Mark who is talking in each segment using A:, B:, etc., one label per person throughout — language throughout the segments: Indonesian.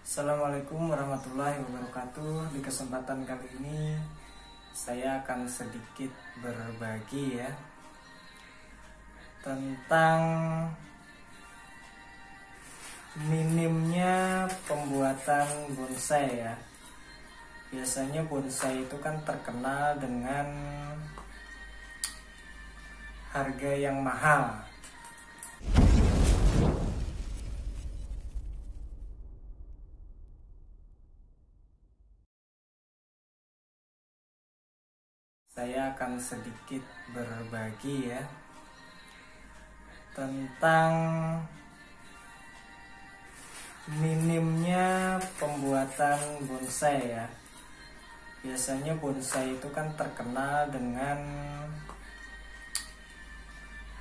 A: Assalamualaikum warahmatullahi wabarakatuh. Di kesempatan kali ini saya akan sedikit berbagi ya tentang minimnya pembuatan bonsai ya. Biasanya bonsai itu kan terkenal dengan harga yang mahal. Saya akan sedikit berbagi ya tentang minimnya pembuatan bonsai ya. Biasanya bonsai itu kan terkenal dengan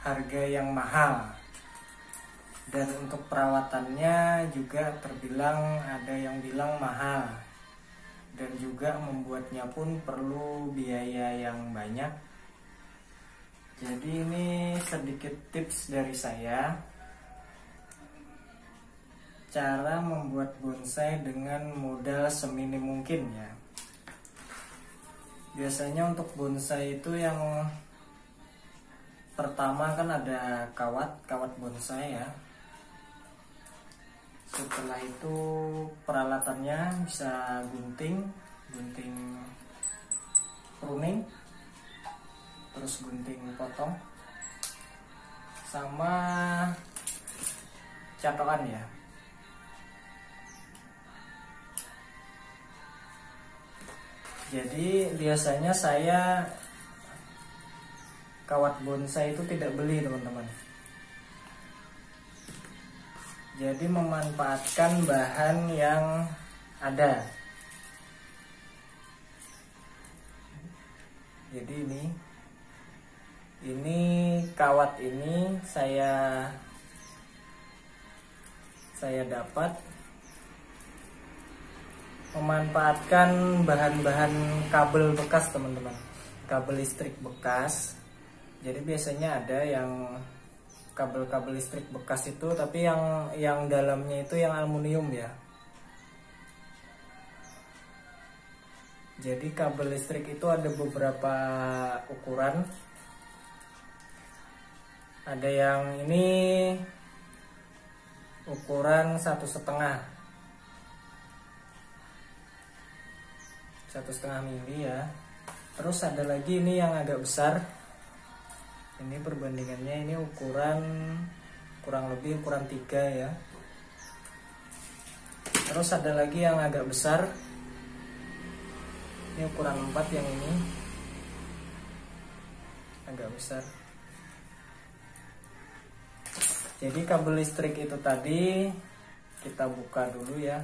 A: harga yang mahal, dan untuk perawatannya juga terbilang ada yang bilang mahal, dan juga membuatnya pun perlu biaya yang banyak. Jadi ini sedikit tips dari saya, cara membuat bonsai dengan modal seminim mungkin ya. Biasanya untuk bonsai itu yang pertama kan ada kawat bonsai ya. Setelah itu peralatannya bisa gunting pruning, terus gunting potong, sama catokan ya. Jadi biasanya saya kawat bonsai itu tidak beli teman-teman. Jadi memanfaatkan bahan yang ada. Jadi ini kawat ini saya dapat memanfaatkan bahan-bahan kabel bekas teman-teman, kabel listrik bekas. Jadi biasanya ada yang kabel-kabel listrik bekas itu, tapi yang dalamnya itu yang aluminium ya. Jadi kabel listrik itu ada beberapa ukuran. Ada yang ini ukuran 1,5 mili ya. Terus ada lagi ini yang agak besar. Ini perbandingannya, ini ukuran kurang lebih ukuran 3 ya. Terus ada lagi yang agak besar. Ini ukuran 4, yang ini agak besar. Jadi kabel listrik itu tadi kita buka dulu ya.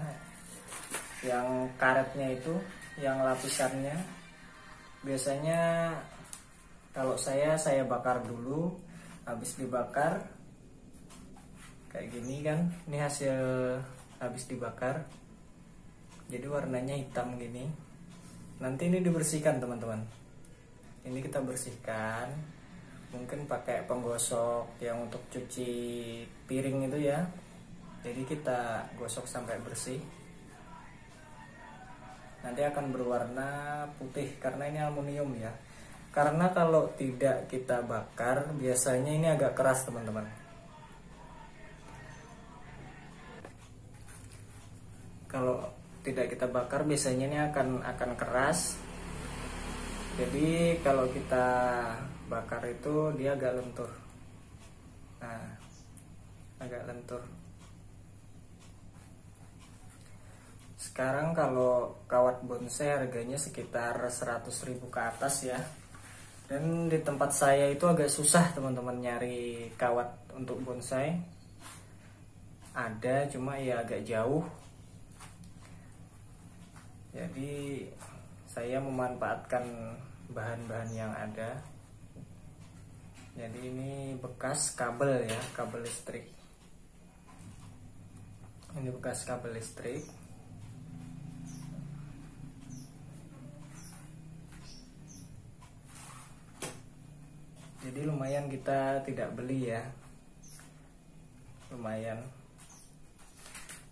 A: Yang karetnya itu, yang lapisannya. Biasanya kalau saya bakar dulu. Habis dibakar kayak gini kan, ini hasil habis dibakar, jadi warnanya hitam gini. Nanti ini dibersihkan teman-teman. Ini kita bersihkan, mungkin pakai penggosok yang untuk cuci piring itu ya. Jadi kita gosok sampai bersih. Nanti akan berwarna putih karena ini aluminium ya. Karena kalau tidak kita bakar, biasanya ini agak keras teman-teman. Kalau tidak kita bakar, biasanya ini akan keras. Jadi kalau kita bakar itu dia agak lentur. Nah, agak lentur. Sekarang kalau kawat bonsai harganya sekitar 100.000 ke atas ya. Dan di tempat saya itu agak susah teman-teman nyari kawat untuk bonsai. Ada, cuma ya agak jauh. Jadi saya memanfaatkan bahan-bahan yang ada. Jadi ini bekas kabel ya, kabel listrik. Ini bekas kabel listrik. Jadi lumayan kita tidak beli ya, lumayan.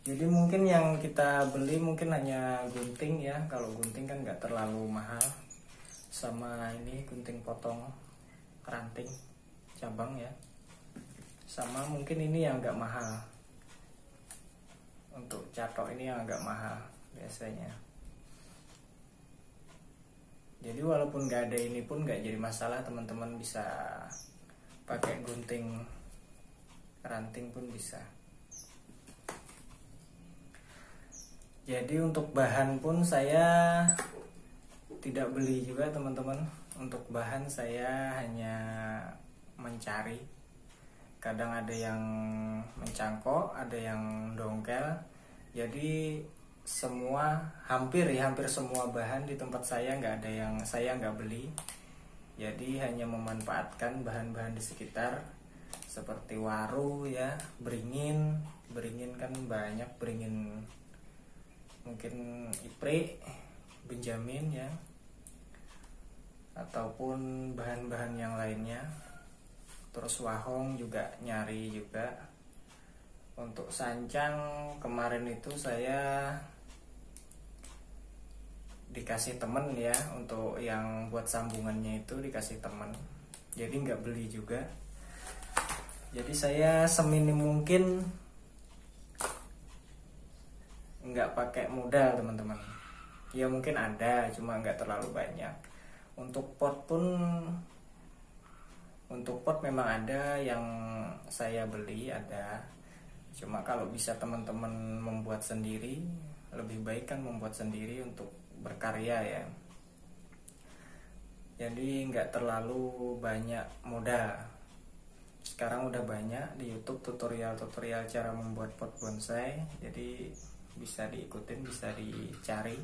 A: Jadi mungkin yang kita beli mungkin hanya gunting ya. Kalau gunting kan nggak terlalu mahal. Sama ini gunting potong ranting cabang ya. Sama mungkin ini yang agak mahal. Untuk catok ini yang agak mahal biasanya. Jadi walaupun nggak ada ini pun nggak jadi masalah, teman-teman bisa pakai gunting ranting pun bisa. Jadi untuk bahan pun saya tidak beli juga teman-teman. Untuk bahan saya hanya mencari. Kadang ada yang mencangkok, ada yang dongkel. Jadi hampir semua bahan di tempat saya nggak ada yang saya nggak beli. Jadi hanya memanfaatkan bahan-bahan di sekitar seperti waru ya, beringin kan banyak, beringin mungkin iprik, benjamin ya, ataupun bahan-bahan yang lainnya. Terus wahong juga nyari juga. Untuk sancang kemarin itu saya dikasih temen ya, untuk yang buat sambungannya itu dikasih temen, jadi nggak beli juga. Jadi saya seminim mungkin nggak pakai modal teman-teman. Ya mungkin ada, cuma nggak terlalu banyak. Untuk pot memang ada yang saya beli, ada. Cuma kalau bisa teman-teman membuat sendiri, lebih baik kan membuat sendiri untuk berkarya ya. Jadi nggak terlalu banyak modal. Sekarang udah banyak di YouTube tutorial cara membuat pot bonsai. Jadi bisa diikutin, bisa dicari.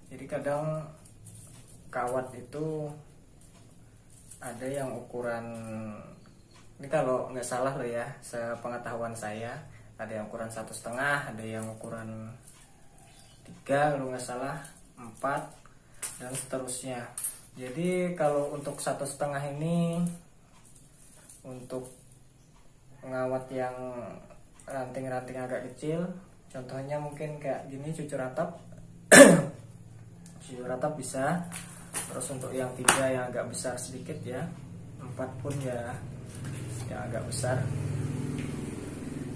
A: Jadi kadang kawat itu ada yang ukuran, ini kalau nggak salah loh ya, sepengetahuan saya, ada yang ukuran 1,5, ada yang ukuran 3 kalau nggak salah, 4 dan seterusnya. Jadi kalau untuk 1,5 ini untuk ngawat yang ranting-ranting agak kecil, contohnya mungkin kayak gini, cucur atap cucur atap bisa. Terus untuk yang 3 yang agak besar sedikit ya, 4 pun ya yang agak besar.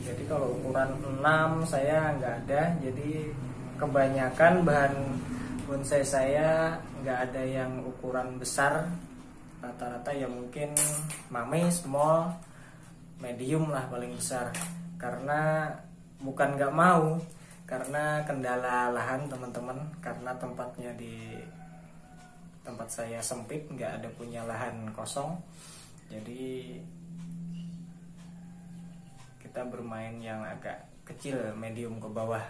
A: Jadi kalau ukuran 6 saya nggak ada. Jadi kebanyakan bahan bonsai saya nggak ada yang ukuran besar. Rata-rata ya mungkin mame, small, medium lah paling besar. Karena bukan nggak mau, karena kendala lahan teman-teman. Karena tempatnya di tempat saya sempit, nggak ada punya lahan kosong. Jadi kita bermain yang agak kecil, medium ke bawah.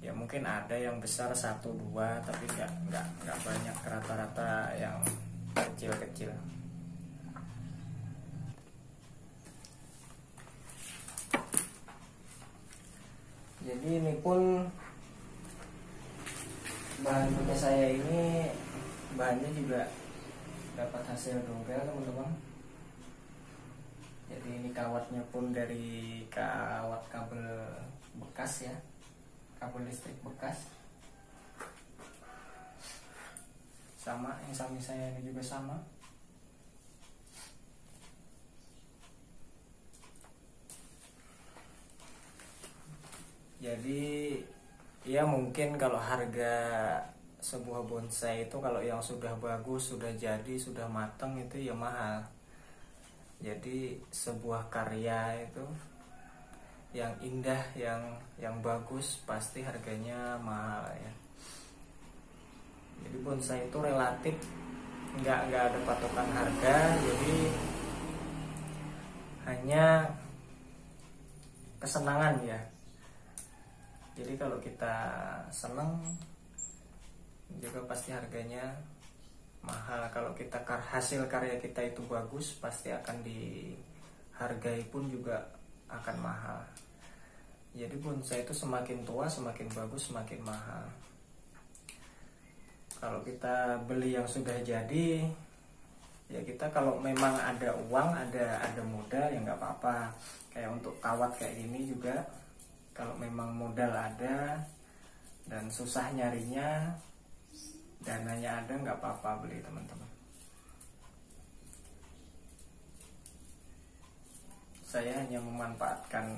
A: Ya mungkin ada yang besar 1-2, tapi nggak banyak, rata-rata yang kecil-kecil. Jadi ini pun bahan punya saya ini, bahannya juga dapat hasil dongkel teman-teman. Jadi ini kawatnya pun dari kawat kabel bekas ya, kabel listrik bekas. Sama yang samping saya ini juga sama. Jadi ya mungkin kalau harga sebuah bonsai itu kalau yang sudah bagus, sudah jadi, sudah matang itu ya mahal. Jadi sebuah karya itu yang indah, yang bagus pasti harganya mahal ya. Jadi bonsai itu relatif, nggak ada patokan harga. Jadi hanya kesenangan ya. Jadi kalau kita senang juga pasti harganya mahal. Kalau kita hasil karya kita itu bagus, pasti akan dihargai pun juga akan mahal. Jadi bonsai itu semakin tua, semakin bagus, semakin mahal. Kalau kita beli yang sudah jadi, Ya kita kalau memang ada uang, ada modal ya nggak apa-apa. Kayak untuk kawat kayak gini juga, kalau memang modal ada dan susah nyarinya, dananya ada, nggak apa-apa beli teman-teman. Saya hanya memanfaatkan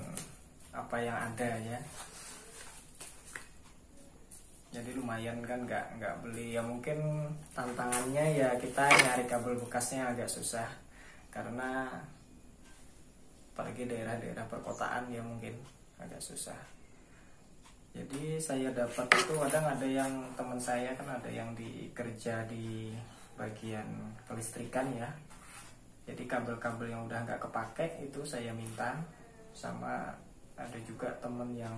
A: apa yang ada ya. Jadi lumayan kan, nggak beli ya. Mungkin tantangannya ya kita nyari kabel bekasnya agak susah, karena apalagi daerah-daerah perkotaan ya mungkin agak susah. Jadi saya dapat itu, kadang ada yang teman saya kan ada yang kerja di bagian kelistrikan ya. Jadi kabel-kabel yang udah nggak kepake itu saya minta. Sama ada juga temen yang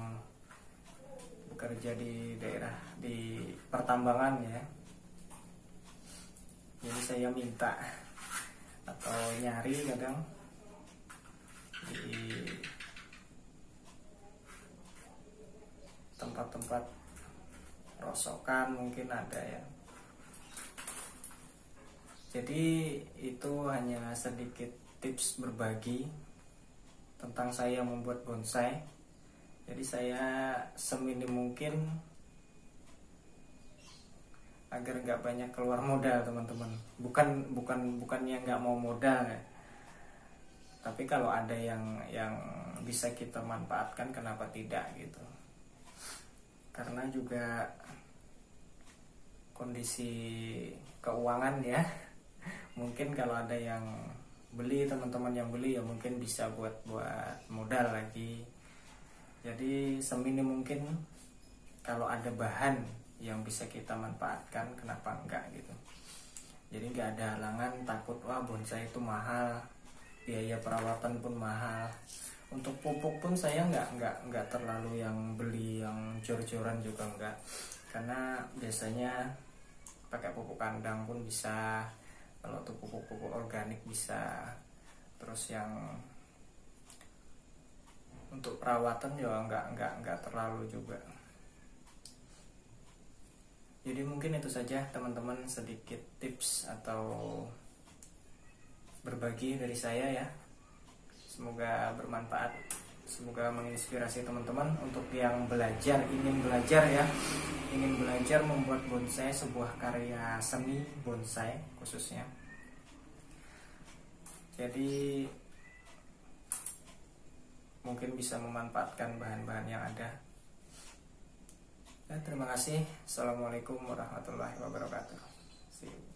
A: bekerja di daerah di pertambangan ya. Jadi saya minta atau nyari kadang di tempat-tempat rosokan mungkin ada ya. Jadi itu hanya sedikit tips berbagi tentang saya membuat bonsai. Jadi saya seminim mungkin agar nggak banyak keluar modal teman-teman. Bukannya nggak mau modal ya. Tapi kalau ada yang bisa kita manfaatkan, kenapa tidak gitu. Karena juga kondisi keuangan ya. Mungkin kalau ada yang beli, teman-teman yang beli ya mungkin bisa buat modal lagi. Jadi seminim mungkin kalau ada bahan yang bisa kita manfaatkan, kenapa enggak gitu. Jadi nggak ada halangan takut wah bonsai itu mahal, biaya perawatan pun mahal. Untuk pupuk pun saya nggak terlalu yang beli yang jor-joran juga enggak, karena biasanya pakai pupuk kandang pun bisa. Kalau untuk pupuk organik bisa. Terus yang untuk perawatan juga nggak terlalu juga. Jadi mungkin itu saja teman-teman, sedikit tips atau berbagi dari saya ya. Semoga bermanfaat, semoga menginspirasi teman-teman untuk yang ingin belajar membuat bonsai, sebuah karya seni bonsai khususnya. Jadi mungkin bisa memanfaatkan bahan-bahan yang ada. Ya, terima kasih. Assalamualaikum warahmatullahi wabarakatuh. See you.